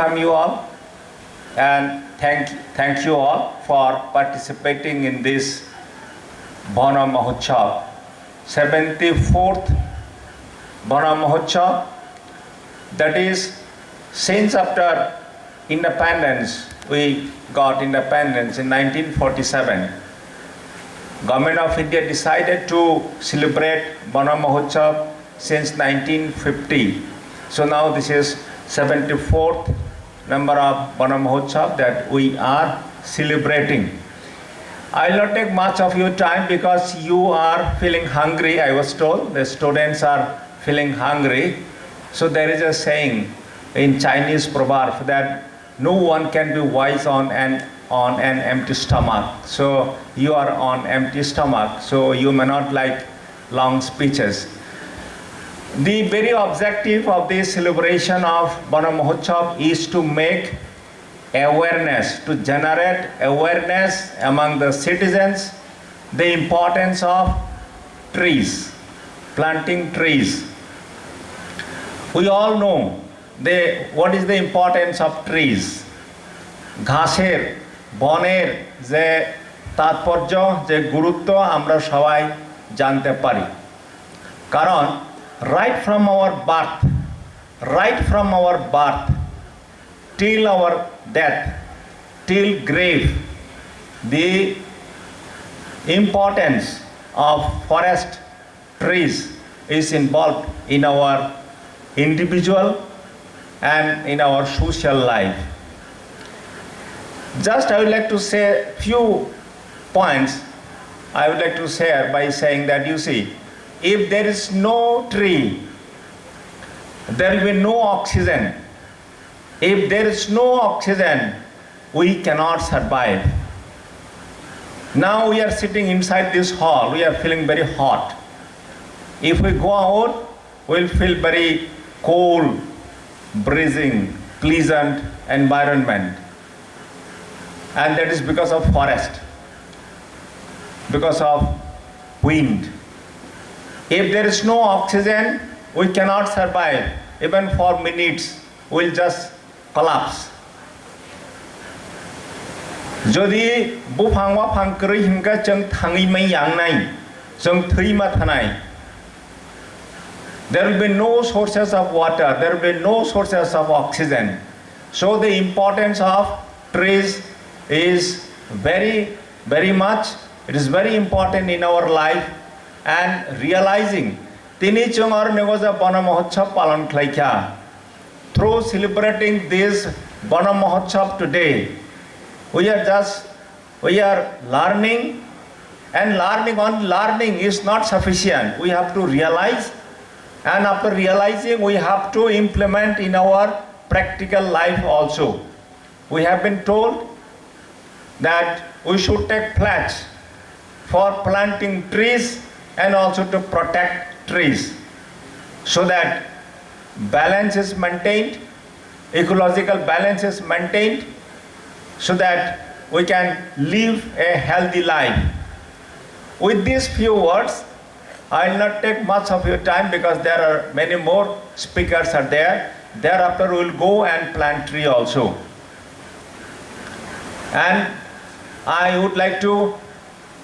welcome you all and thank you all for participating in this Bana Mahotsav, 74th Bana Mahotsav. That is, since after independence, we got independence in 1947. Government of India decided to celebrate Bana Mahotsav since 1950. So now this is 74th number of Bana Mahotsav that we are celebrating. I will not take much of your time because you are feeling hungry. I was told the students are feeling hungry. So there is a saying in Chinese proverb that no one can be wise on an empty stomach. So you are on empty stomach, so you may not like long speeches. The very objective of this celebration of Bana Mahotsav is to make awareness, to generate awareness among the citizens, the importance of trees, planting trees. We all know what is the importance of trees. Ghasher, boner, je tatporjo, je gurutto amra shobai jante pari. Karon right from our birth till our death, till grave, the importance of forest trees is involved in our individual and in our social life. Just I would like to say few points I would like to share by saying that, you see, if there is no tree, there will be no oxygen. If there is no oxygen, we cannot survive. Now we are sitting inside this hall, we are feeling very hot. If we go out, we will feel very cold, breathing, pleasant environment. And that is because of forest, because of wind. If there is no oxygen, we cannot survive. Even for minutes, we will just collapse. Jodi Buphang Waphang kri hingga jeng thangi mai yang nai, jeng thui ma thanai. There will be no sources of water, there will be no sources of oxygen. So the importance of trees is very much, it is very important in our life. And realizing tini chungar negoza Bana Mahotsav palan khlaikha. Through celebrating this Bana Mahotsav today, we are learning, and learning is not sufficient. We have to realize, and after realizing we have to implement in our practical life also. We have been told that we should take pledge for planting trees and also to protect trees, so that balance is maintained, ecological balance is maintained, so that we can live a healthy life. With these few words, I will not take much of your time because there are many more speakers are there. Thereafter we will go and plant tree also. And I would like to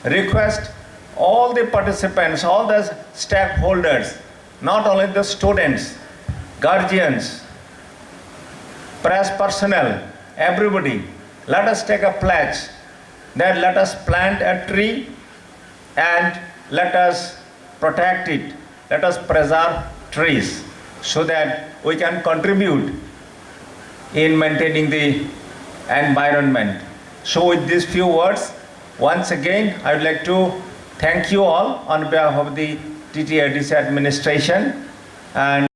request all the participants, all the stakeholders, not only the students, guardians, press personnel, everybody, let us take a pledge that let us plant a tree and let us protect it, let us preserve trees so that we can contribute in maintaining the environment. So with these few words, once again, I would like to thank you all on behalf of the Ttaadc administration and